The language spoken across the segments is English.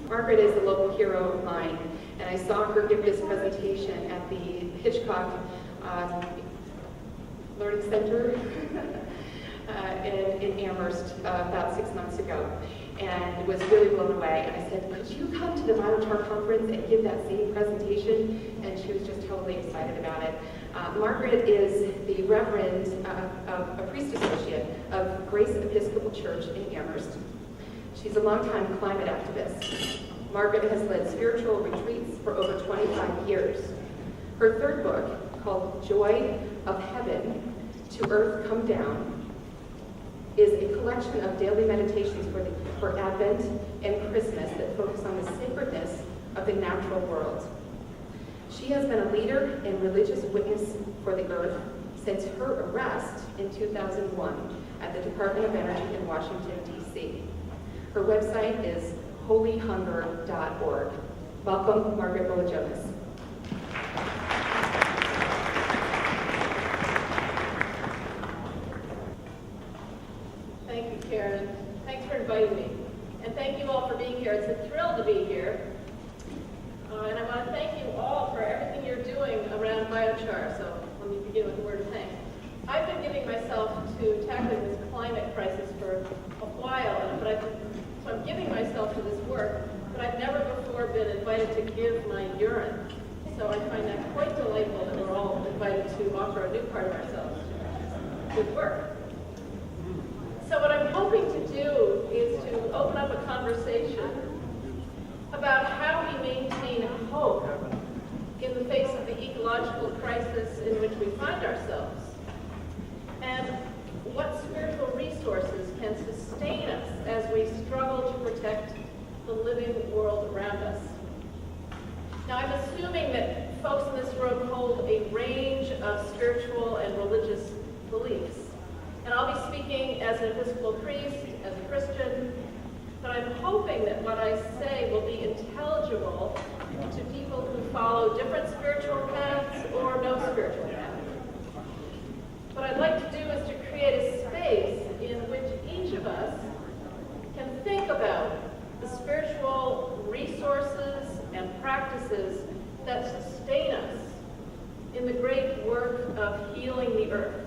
Margaret is a local hero of mine, and I saw her give this presentation at the Hitchcock Learning Center in Amherst about 6 months ago, and was really blown away. And I said, could you come to the Biochar conference and give that same presentation? And she was just totally excited about it. Margaret is the Reverend, a priest associate of Grace Episcopal Church in Amherst. She's a longtime climate activist. Margaret has led spiritual retreats for over 25 years. Her third book, called Joy of Heaven, To Earth Come Down, is a collection of daily meditations for Advent and Christmas that focus on the sacredness of the natural world. She has been a leader and religious witness for the earth since her arrest in 2001 at the Department of Energy in Washington, D.C. Her website is holyhunger.org. Welcome, Margaret Bullitt Jonas. Thank you, Karen. Thanks for inviting me. And thank you all for being here. It's a thrill to be here. And I want to thank you all for everything you're doing around biochar. So let me begin with a word of thanks. I've been giving myself to tackling this climate crisis for a while, so I'm giving myself to this work, but I've never before been invited to give my urine. So I find that quite delightful that we're all invited to offer a new part of ourselves to good work. So what I'm hoping to do is to open up a conversation about how we maintain hope in the face of the ecological crisis in which we find ourselves, and what spiritual resources can sustain us as we struggle to protect the living world around us. Now, I'm assuming that folks in this room hold a range of spiritual and religious beliefs. And I'll be speaking as an Episcopal priest, as a Christian, but I'm hoping that what I say will be intelligible to people who follow different spiritual paths or no spiritual path. What I'd like to do is to create a space in which each of us can think about the spiritual resources and practices that sustain us in the great work of healing the earth.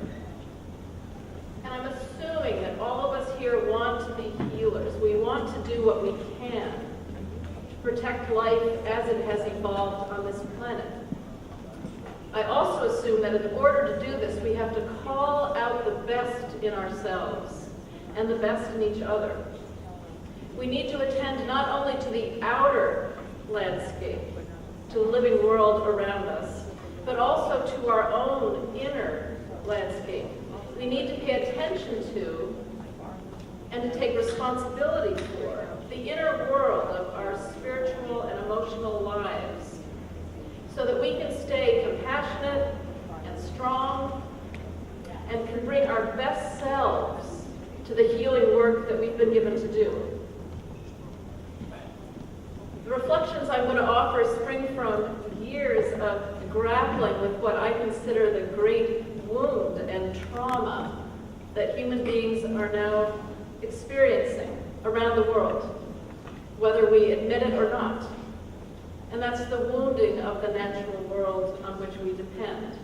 And I'm assuming that all of us here want to be healers. We want to do what we can to protect life as it has evolved on this planet. I also assume that in order to do this, we have to call out the best in ourselves and the best in each other. We need to attend not only to the outer landscape, to the living world around us, but also to our own inner landscape. We need to pay attention to and to take responsibility for the inner world of our spiritual and emotional lives so that we can stay compassionate and strong and can bring our best selves to the healing work that we've been given to do. The reflections I'm going to offer spring from years of grappling with what I consider the great wound and trauma that human beings are now experiencing around the world, whether we admit it or not. And that's the wounding of the natural world on which we depend.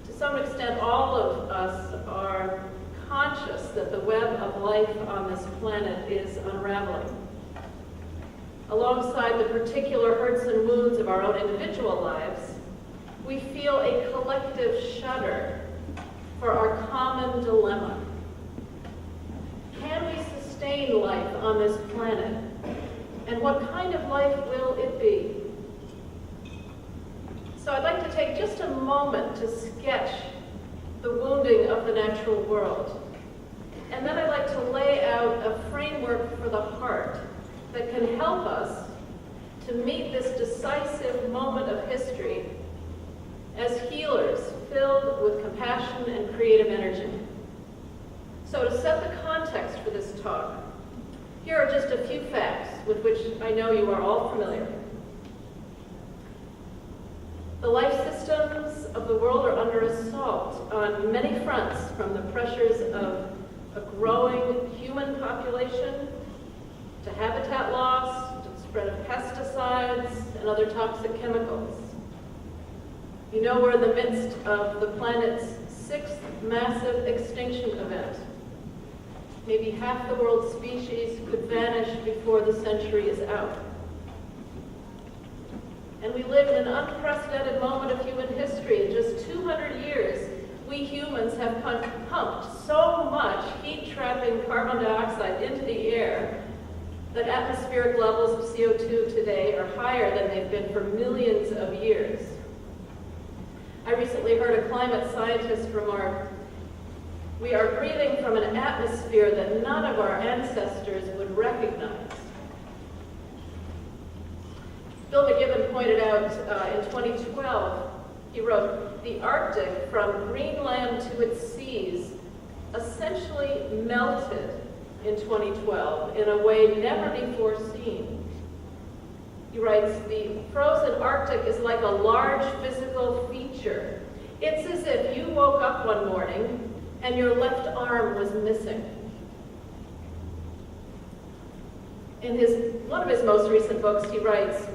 To some extent, all of us are conscious that the web of life on this planet is unraveling. Alongside the particular hurts and wounds of our own individual lives, we feel a collective shudder for our common dilemma. Can we sustain life on this planet? And what kind of life will it be? So I'd like to take just a moment to sketch the wounding of the natural world. And then I'd like to lay out a framework for the heart that can help us to meet this decisive moment of history as healers filled with compassion and creative energy. So to set the context for this talk, here are just a few facts with which I know you are all familiar. The life systems of the world are under assault on many fronts, from the pressures of a growing human population to habitat loss, and other toxic chemicals. You know we're in the midst of the planet's 6th massive extinction event. Maybe half the world's species could vanish before the century is out. And we live in an unprecedented moment of human history. In just 200 years, we humans have pumped so much heat-trapping carbon dioxide into the air that atmospheric levels of CO2 today are higher than they've been for millions of years. I recently heard a climate scientist remark, "We are breathing from an atmosphere that none of our ancestors would recognize." Bill McGibbon pointed out in 2012, he wrote, "The Arctic, from Greenland to its seas, essentially melted in 2012 in a way never before seen." He writes, "The frozen Arctic is like a large physical feature. It's as if you woke up one morning and your left arm was missing." In one of his most recent books, he writes,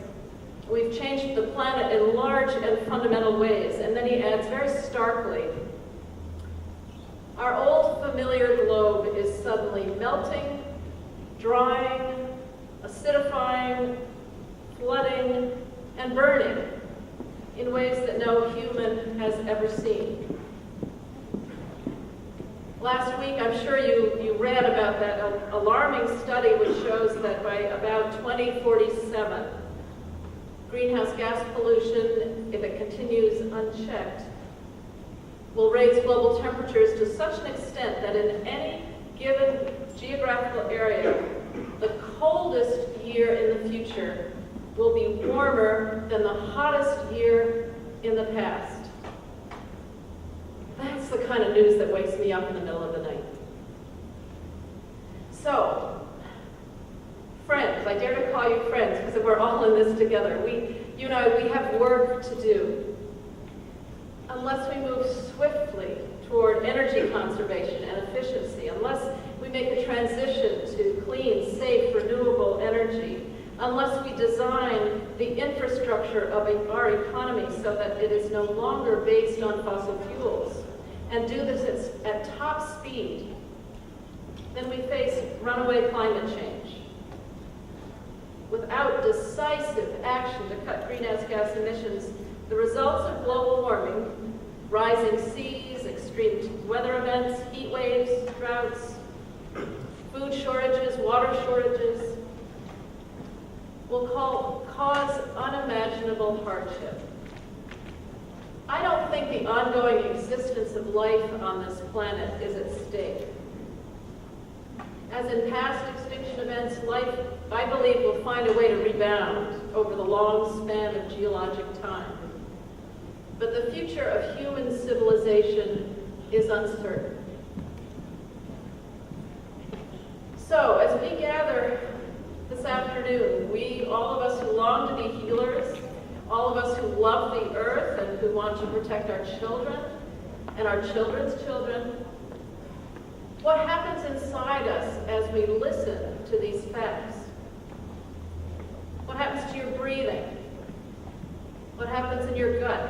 "We've changed the planet in large and fundamental ways," and then he adds very starkly, "Our old familiar globe is suddenly melting, drying, acidifying, flooding, and burning in ways that no human has ever seen." Last week, I'm sure you read about that alarming study which shows that by about 2047, greenhouse gas pollution, if it continues unchecked, will raise global temperatures to such an extent that in any given geographical area, the coldest year in the future will be warmer than the hottest year in the past. That's the kind of news that wakes me up in the middle of the night. So, friends, I dare to call you friends because we're all in this together. You and I, we have work to do. Unless we move swiftly toward energy conservation and efficiency, unless we make the transition to clean, safe, renewable energy, unless we design the infrastructure of our economy so that it is no longer based on fossil fuels, and do this at top speed, then we face runaway climate change. Without decisive action to cut greenhouse gas emissions, the results of global warming, rising seas, extreme weather events, heat waves, droughts, food shortages, water shortages, will cause unimaginable hardship. I don't think the ongoing existence of life on this planet is at stake. As in past extinction events, life, I believe, will find a way to rebound over the long span of geologic time. But the future of human civilization is uncertain. So, as we gather this afternoon, all of us who long to be healers, all of us who love the earth and who want to protect our children and our children's children, what happens inside us as we listen to these facts? What happens to your breathing? What happens in your gut?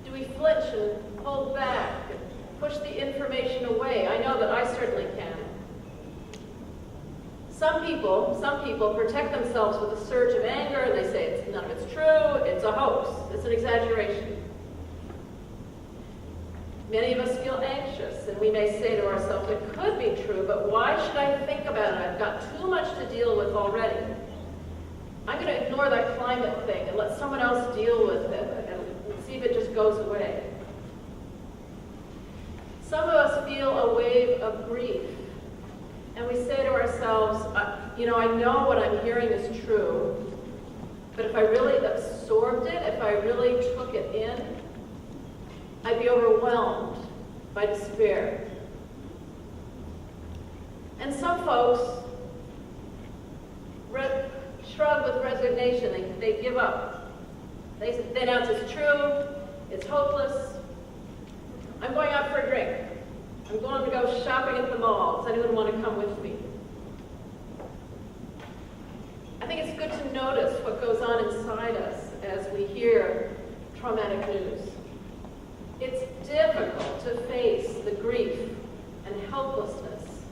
Do we flinch and hold back and push the information away? I know that I certainly can. Some people protect themselves with a surge of anger, and they say none of it's true, it's a hoax, it's an exaggeration. Many of us feel anxious, and we may say to ourselves, it could be true, but why should I think about it? I've got too much to deal with already. I'm going to ignore that climate thing and let someone else deal with it and see if it just goes away. Some of us feel a wave of grief, and we say to ourselves, I know what I'm hearing is true, but if I really absorbed it, if I really took it in, I'd be overwhelmed by despair. And some folks shrug with resignation. They give up. They announce it's true, it's hopeless. I'm going out for a drink. I'm going to go shopping at the mall. Does anyone want to come with me? I think it's good to notice traumatic news. It's difficult to face the grief and helplessness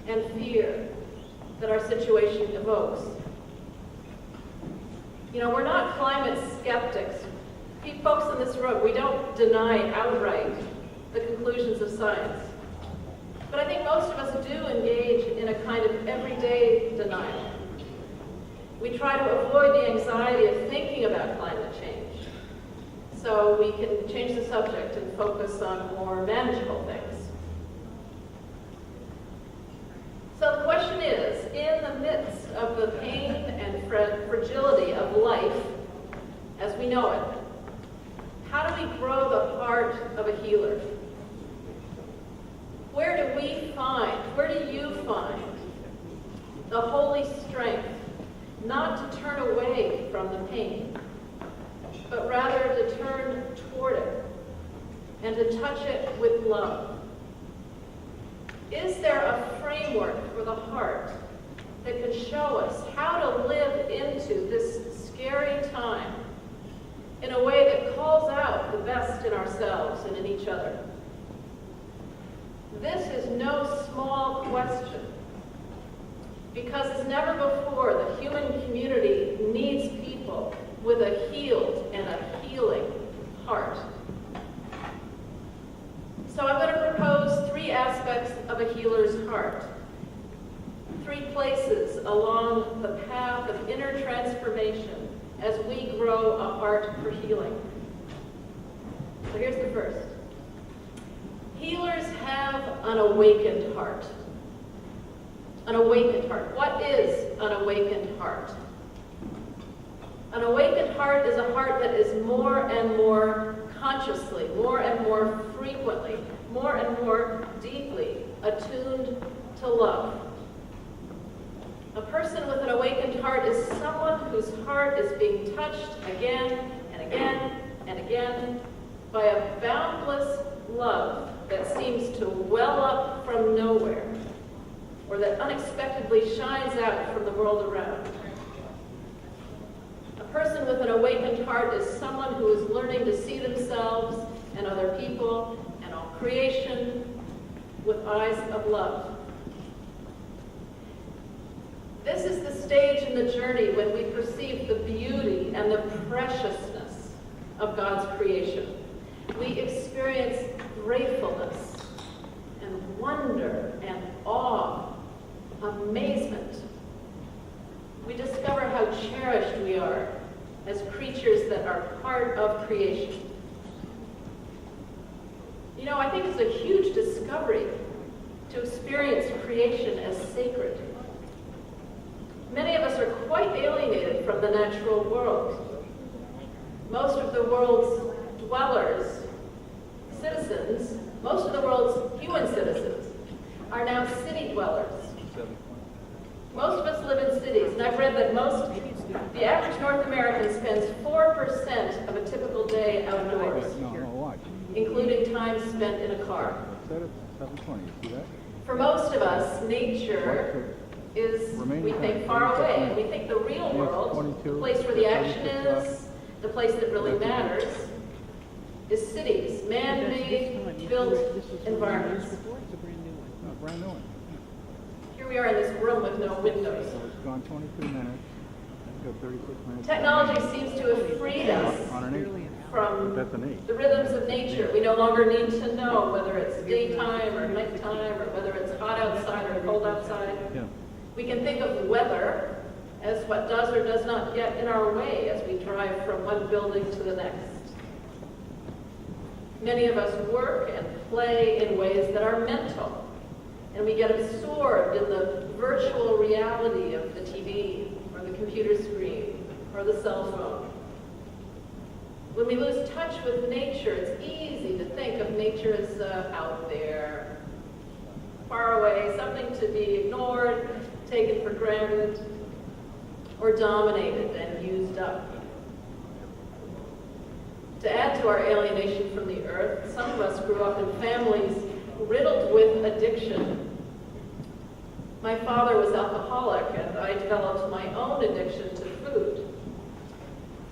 and fear that our situation evokes. You know, we're not climate skeptics. Folks in this room, we don't deny outright the conclusions of science. But I think most of us do engage in a kind of everyday denial. We try to avoid the anxiety of thinking about climate change, so we can change the subject and focus on more manageable things. So the question is, in the midst of the pain and fragility of life as we know it, how do we grow the heart of a healer? Where do you find the holy strength not to turn away from the pain, but rather to turn toward it and to touch it with love? Is there a framework for the heart that can show us how to live into this scary time in a way that calls out the best in ourselves and in each other? This is no small question, because as never before, the human community needs people with a healed and a healing heart. So I'm going to propose 3 aspects of a healer's heart. 3 places along the path of inner transformation as we grow a heart for healing. So here's the first. Healers have an awakened heart. An awakened heart. What is an awakened heart? An awakened heart is a heart that is more and more consciously, more and more frequently, more and more deeply attuned to love. A person with an awakened heart is someone whose heart is being touched again and again and again by a boundless love that seems to well up from nowhere, or that unexpectedly shines out from the world around. A person with an awakened heart is someone who is learning to see themselves and other people and all creation with eyes of love. This is the stage in the journey when we perceive the beauty and the preciousness of God's creation. We experience gratefulness and wonder and awe, amazement. We discover how cherished we are as creatures that are part of creation. You know, I think it's a huge discovery to experience creation as sacred. Many of us are quite alienated from the natural world. Most of the world's dwellers, citizens, most of the world's human citizens are now city dwellers. Most of us live in cities, and I've read that the average North American spends 4% of a typical day outdoors, including time spent in a car. For most of us, nature is, we think, far away, and we think the real world, the place where the action is, the place that really matters, is cities, man-made, built environments. Here we are in this room with no windows. It's gone 22 minutes. Got 36 minutes. Technology seems to have freed us from the rhythms of nature. We no longer need to know whether it's daytime or nighttime, or whether it's hot outside or cold outside. Yeah. We can think of weather as what does or does not get in our way as we drive from one building to the next. Many of us work and play in ways that are mental, and we get absorbed in the virtual reality of the TV or the computer screen or the cell phone. When we lose touch with nature, it's easy to think of nature as out there, far away, something to be ignored, taken for granted, or dominated and used up. To add to our alienation from the earth, some of us grew up in families riddled with addiction. My father was alcoholic, and I developed my own addiction to food.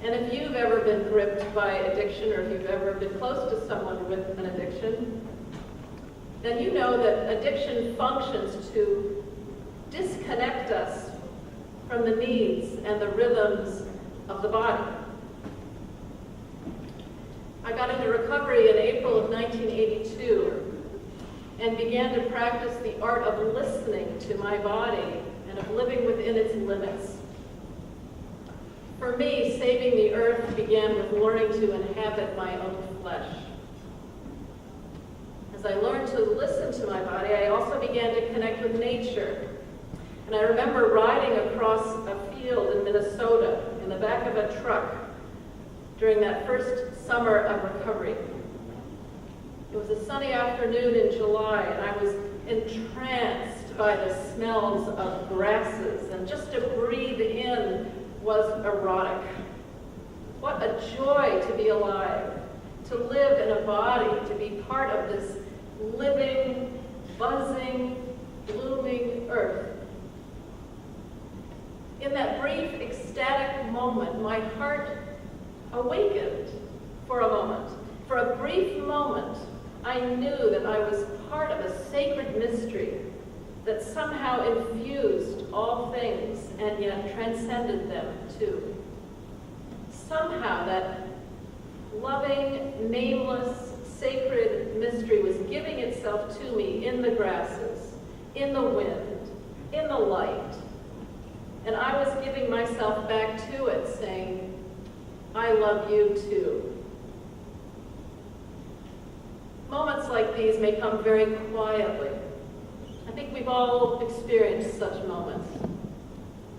And if you've ever been gripped by addiction, or if you've ever been close to someone with an addiction, then you know that addiction functions to disconnect us from the needs and the rhythms of the body. I got into recovery in April of 1982 and began to practice the art of listening to my body and of living within its limits. For me, saving the earth began with learning to inhabit my own flesh. As I learned to listen to my body, I also began to connect with nature. And I remember riding across a field in Minnesota in the back of a truck during that first summer of recovery. It was a sunny afternoon in July, and I was entranced by the smells of grasses, and just to breathe in was erotic. What a joy to be alive, to live in a body, to be part of this living, buzzing, blooming earth. In that brief, ecstatic moment, my heart awakened for a moment. For a brief moment, I knew that I was part of a sacred mystery that somehow infused all things and yet transcended them too. Somehow that loving, nameless, sacred mystery was giving itself to me in the grasses, in the wind, in the light. And I was giving myself back to it, saying, I love you too. Moments like these may come very quietly. I think we've all experienced such moments.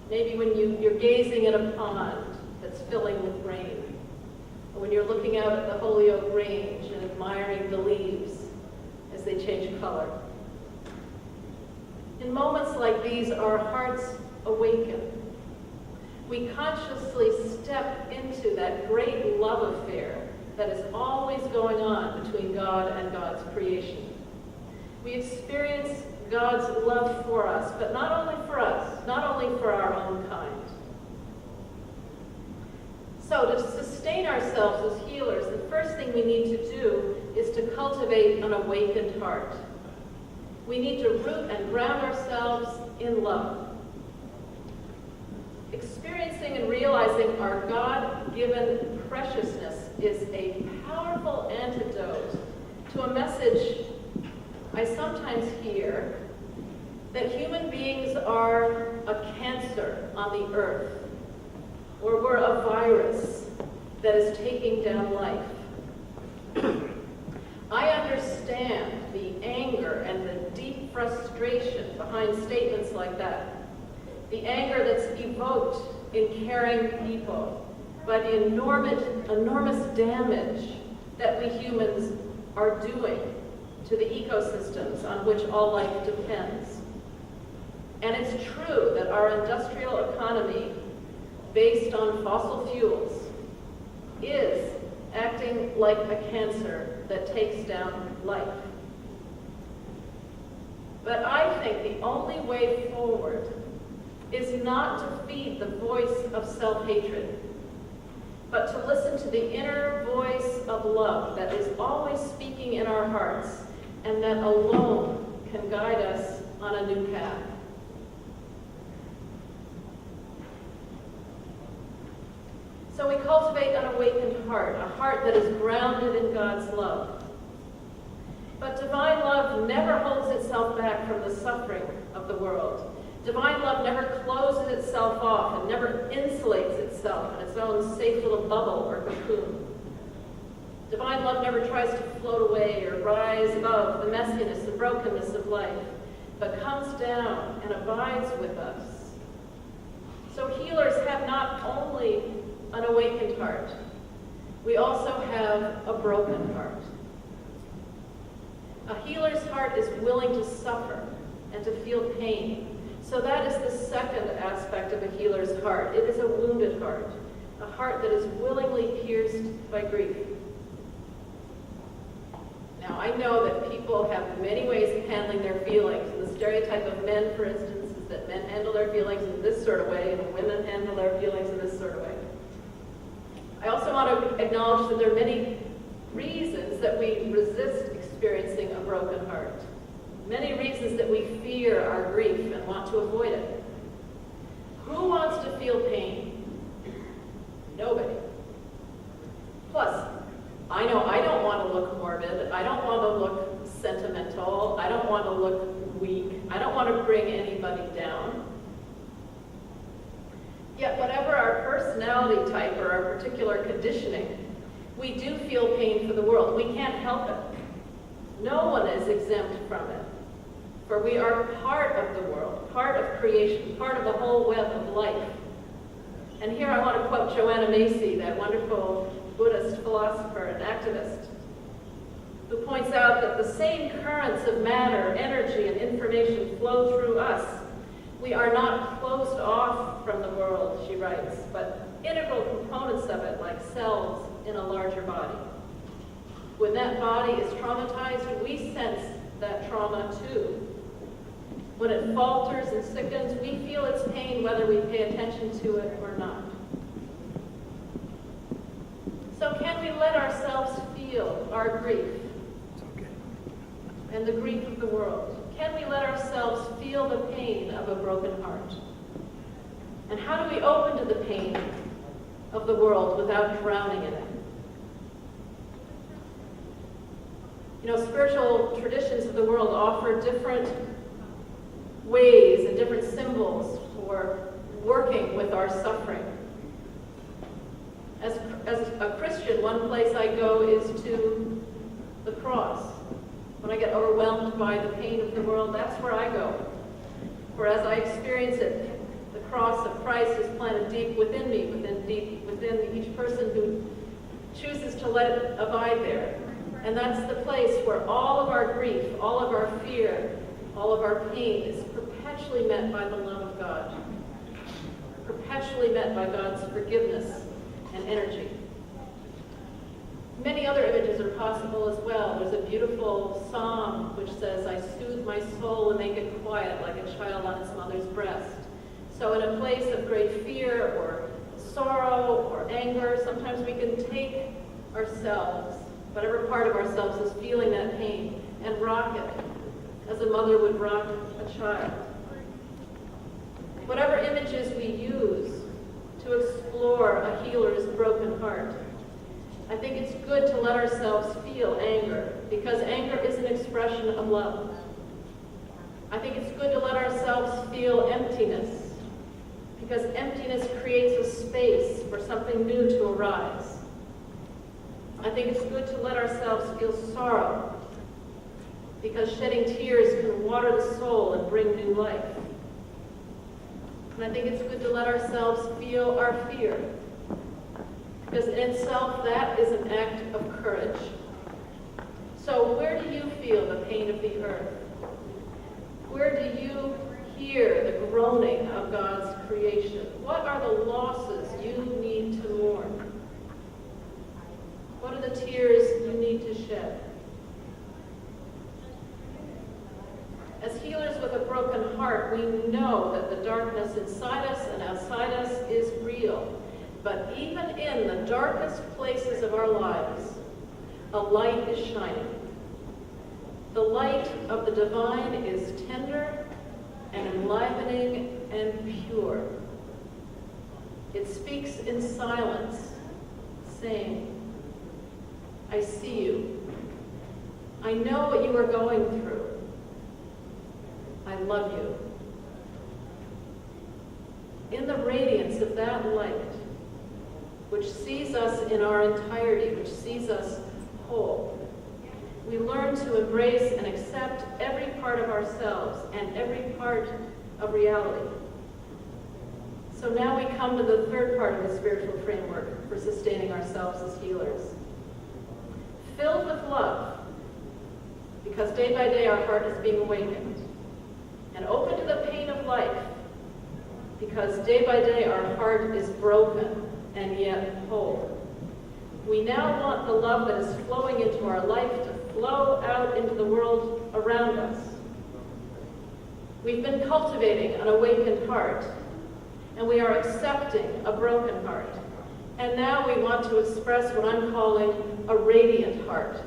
Maybe when you're gazing at a pond that's filling with rain, or when you're looking out at the Holyoke Range and admiring the leaves as they change color. In moments like these, our hearts awaken. We consciously step into that great love affair that is always going on between God and God's creation. We experience God's love for us, but not only for us, not only for our own kind. So to sustain ourselves as healers, the first thing we need to do is to cultivate an awakened heart. We need to root and ground ourselves in love. Experiencing and realizing our God-given preciousness is a powerful antidote to a message I sometimes hear that human beings are a cancer on the earth, or we're a virus that is taking down life. I understand the anger and the deep frustration behind statements like that. The anger that's evoked in caring people by the enormous damage that we humans are doing to the ecosystems on which all life depends. And it's true that our industrial economy, based on fossil fuels, is acting like a cancer that takes down life. But I think the only way forward is not to feed the voice of self-hatred, but to listen to the inner voice of love that is always speaking in our hearts and that alone can guide us on a new path. So we cultivate an awakened heart, a heart that is grounded in God's love. But divine love never holds itself back from the suffering of the world. Divine love never closes itself off and never insulates itself in its own safe little bubble or cocoon. Divine love never tries to float away or rise above the messiness and brokenness of life, but comes down and abides with us. So healers have not only an awakened heart, we also have a broken heart. A healer's heart is willing to suffer and to feel pain. So that is the second aspect of a healer's heart. It is a wounded heart, a heart that is willingly pierced by grief. Now, I know that people have many ways of handling their feelings. The stereotype of men, for instance, is that men handle their feelings in this sort of way and women handle their feelings in this sort of way. I also want to acknowledge that there are many reasons that we resist experiencing a broken heart. Many reasons that we fear our grief and want to avoid it. Who wants to feel pain? Nobody. Plus, I know I don't want to look morbid. I don't want to look sentimental. I don't want to look weak. I don't want to bring anybody down. Yet whatever our personality type or our particular conditioning, we do feel pain for the world. We can't help it. No one is exempt from it. For we are part of the world, part of creation, part of the whole web of life. And here I want to quote Joanna Macy, that wonderful Buddhist philosopher and activist, who points out that the same currents of matter, energy, and information flow through us. We are not closed off from the world, she writes, but integral components of it, like cells in a larger body. When that body is traumatized, we sense that trauma too. When it falters and sickens, we feel its pain whether we pay attention to it or not. So can we let ourselves feel our grief and the grief of the world? Can we let ourselves feel the pain of a broken heart? And how do we open to the pain of the world without drowning in it? You know, spiritual traditions of the world offer different ways and different symbols for working with our suffering. As a Christian, one place I go is to the cross. When I get overwhelmed by the pain of the world, that's where I go. For as I experience it, the cross of Christ is planted deep within me, within each person who chooses to let it abide there. And that's the place where all of our grief, all of our fear, all of our pain is perpetually met by the love of God, perpetually met by God's forgiveness and energy. Many other images are possible as well. There's a beautiful psalm which says, I soothe my soul and make it quiet like a child on its mother's breast. So in a place of great fear or sorrow or anger, sometimes we can take ourselves, whatever part of ourselves is feeling that pain, and rock it as a mother would rock a child. Whatever images we use to explore a healer's broken heart, I think it's good to let ourselves feel anger, because anger is an expression of love. I think it's good to let ourselves feel emptiness, because emptiness creates a space for something new to arise. I think it's good to let ourselves feel sorrow, because shedding tears can water the soul and bring new life. And I think it's good to let ourselves feel our fear, because in itself that is an act of courage. So where do you feel the pain of the earth? Where do you hear the groaning of God's creation? What are the losses you need to mourn? What are the tears you need to shed? As healers with a broken heart, we know that the darkness inside us and outside us is real. But even in the darkest places of our lives, a light is shining. The light of the divine is tender and enlivening and pure. It speaks in silence, saying, I see you. I know what you are going through. I love you. In the radiance of that light, which sees us in our entirety, which sees us whole, we learn to embrace and accept every part of ourselves and every part of reality. So now we come to the third part of the spiritual framework for sustaining ourselves as healers. Filled with love, because day by day our heart is being awakened. And open to the pain of life, because day by day our heart is broken and yet whole. We now want the love that is flowing into our life to flow out into the world around us. We've been cultivating an awakened heart, and we are accepting a broken heart. And now we want to express what I'm calling a radiant heart.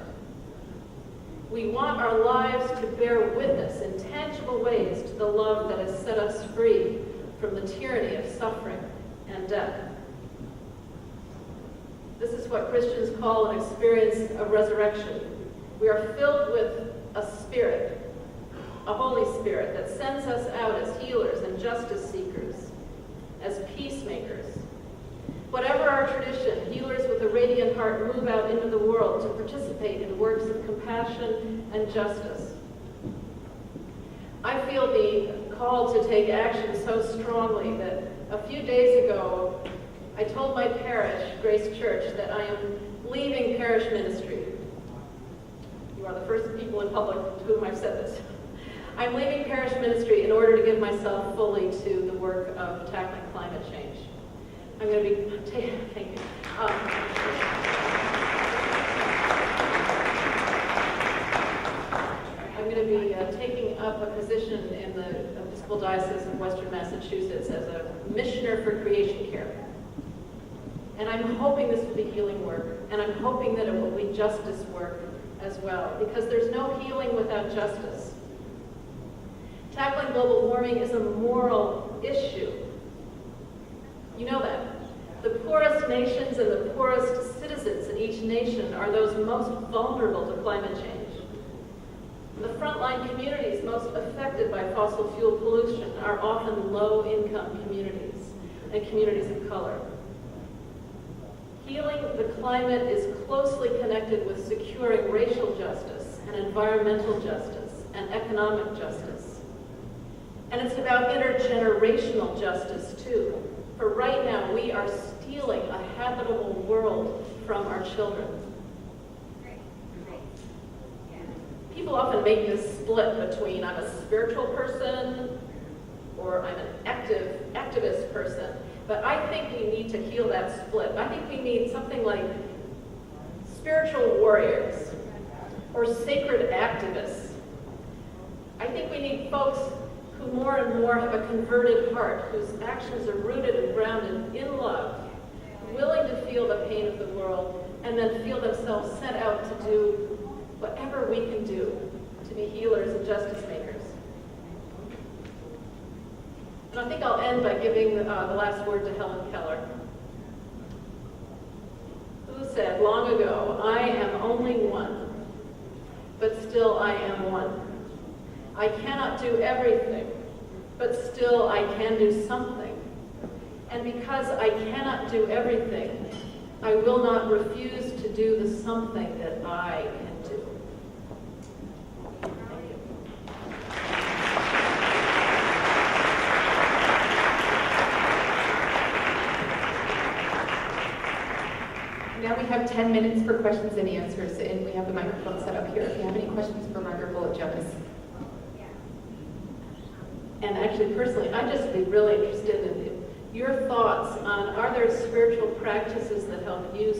We want our lives to bear witness in tangible ways to the love that has set us free from the tyranny of suffering and death. This is what Christians call an experience of resurrection. We are filled with a spirit, a Holy Spirit that sends us out as healers and justice seekers, as peacemakers. Whatever our tradition, healers with a radiant heart move out into the world to participate in works of compassion and justice. I feel the call to take action so strongly that a few days ago, I told my parish, Grace Church, that I am leaving parish ministry. You are the first people in public to whom I've said this. I'm leaving parish ministry in order to give myself fully to the work of tackling climate change. I'm going to be, thank you. I'm going to be taking up a position in the Episcopal Diocese of Western Massachusetts as a missioner for creation care. And I'm hoping this will be healing work, and I'm hoping that it will be justice work as well, because there's no healing without justice. Tackling global warming is a moral issue. You know that. The poorest nations and the poorest citizens in each nation are those most vulnerable to climate change. The frontline communities most affected by fossil fuel pollution are often low-income communities and communities of color. Healing the climate is closely connected with securing racial justice and environmental justice and economic justice. And it's about intergenerational justice, too. For right now, we are stealing a habitable world from our children. People often make this split between I'm a spiritual person or I'm an activist person. But I think we need to heal that split. I think we need something like spiritual warriors or sacred activists. I think we need folks who more and more have a converted heart, whose actions are rooted and grounded in love, willing to feel the pain of the world, and then feel themselves sent out to do whatever we can do to be healers and justice makers. And I think I'll end by giving the last word to Helen Keller, who said long ago, "I am only one, but still I am one. I cannot do everything, but still I can do something. And because I cannot do everything, I will not refuse to do the something that I can do." Thank you. Now we have 10 minutes for questions and answers, and we have the microphone set up here. If you have any questions for Margaret Bullitt Jonas. And actually, personally, I'd just be really interested in your thoughts on, are there spiritual practices that help you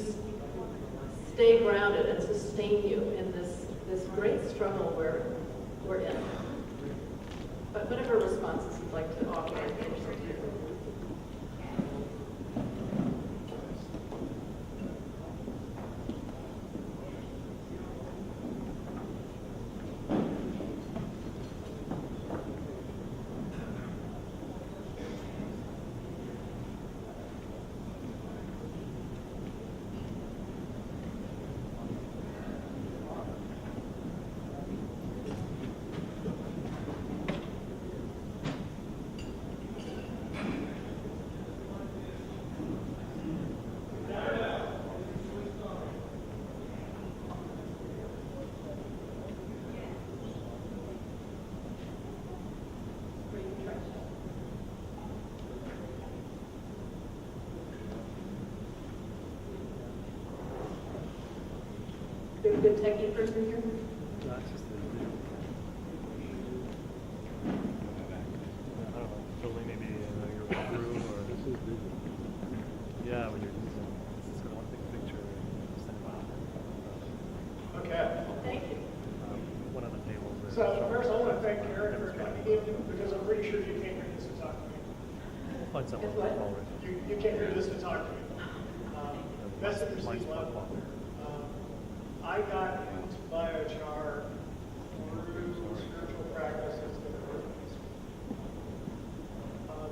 stay grounded and sustain you in this great struggle we're in? But whatever responses you'd like to offer, I'm interested to hear. Do we have a good techie person here? Okay. Thank you. One of the tables. So first, I want to thank Karen for coming in because I'm pretty sure you came here just to talk to me. Find someone Guess what? already. You came here just to talk to me. Message received level. I got into biochar through spiritual practices that are roots.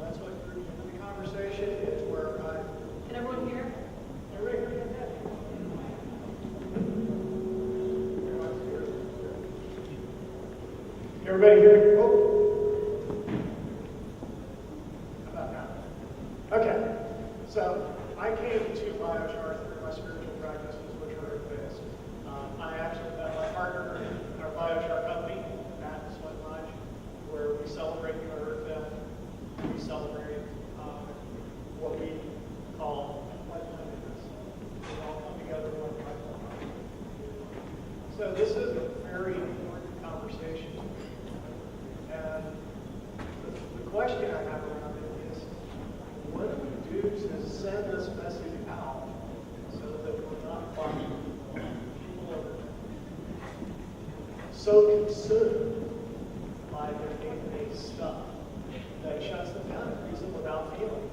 That's what drew me into the conversation. It's where I. Can everyone hear? Everybody hear that? Everybody hear? Oh. How about now? Okay. So I came to biochar through my spiritual practices, which are earth-based. I actually met my partner in our biochar company, Matt Sweat Lodge, where we celebrate the earth and we celebrate what we call life-mindedness. We all come together one life. So this is a very important conversation. And the question I have around it is, what do we do to send this message out so that we're not finding people are so consumed by their day-to-day stuff that it shuts them down and leaves them without feeling?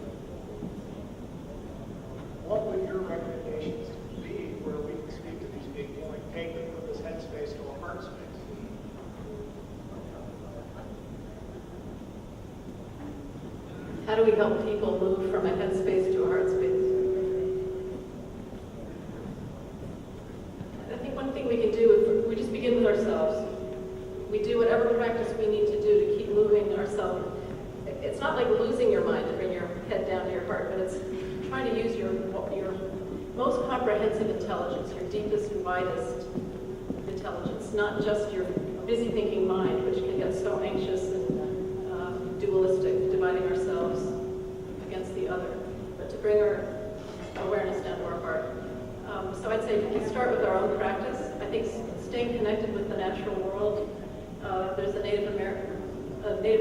What would your recommendations be where we can speak to these people and take them from this headspace to a heart space? How do we help people move from a headspace to a heart space? I think one thing we can do is we just begin with ourselves. We do whatever practice we need to do to keep moving ourselves. It's not like losing your mind to bring your head down to your heart, but it's trying to use your most comprehensive intelligence, your deepest and widest intelligence, not just your busy thinking mind, which can get so anxious and dualistic, dividing ourselves against the other, but to bring our awareness down to our heart. So I'd say we start with our own practice. I think staying connected with the natural world. There's a Native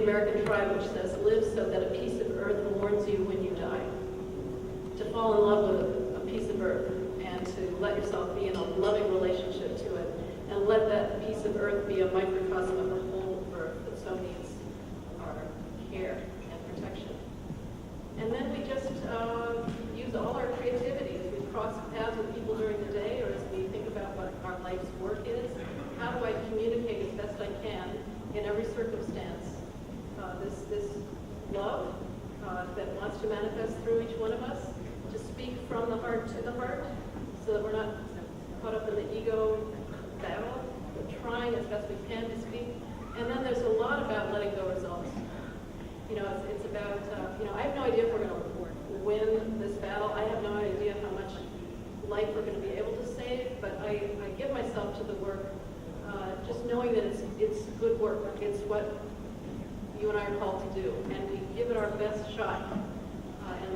American tribe which says, live so that a piece of earth mourns you when you die. To fall in love with a piece of earth and to let yourself be in a loving relationship to it and let that piece of earth be a microcosm of the whole earth that so needs our care and protection. And then we just use all our creativity as we cross paths with people during the day or as we think about what our life's work is. How do I communicate as best I can in every circumstance this love that wants to manifest through each one of us, to speak from the heart to the heart so that we're not caught up in the ego battle, but trying as best we can to speak. And then there's a lot about letting go results. You know, it's about, I have no idea if we're going to win this battle. I have no idea how much life we're going to be able to save, but I give myself to the work, just knowing that it's good work. It's what you and I are called to do, and we give it our best shot. And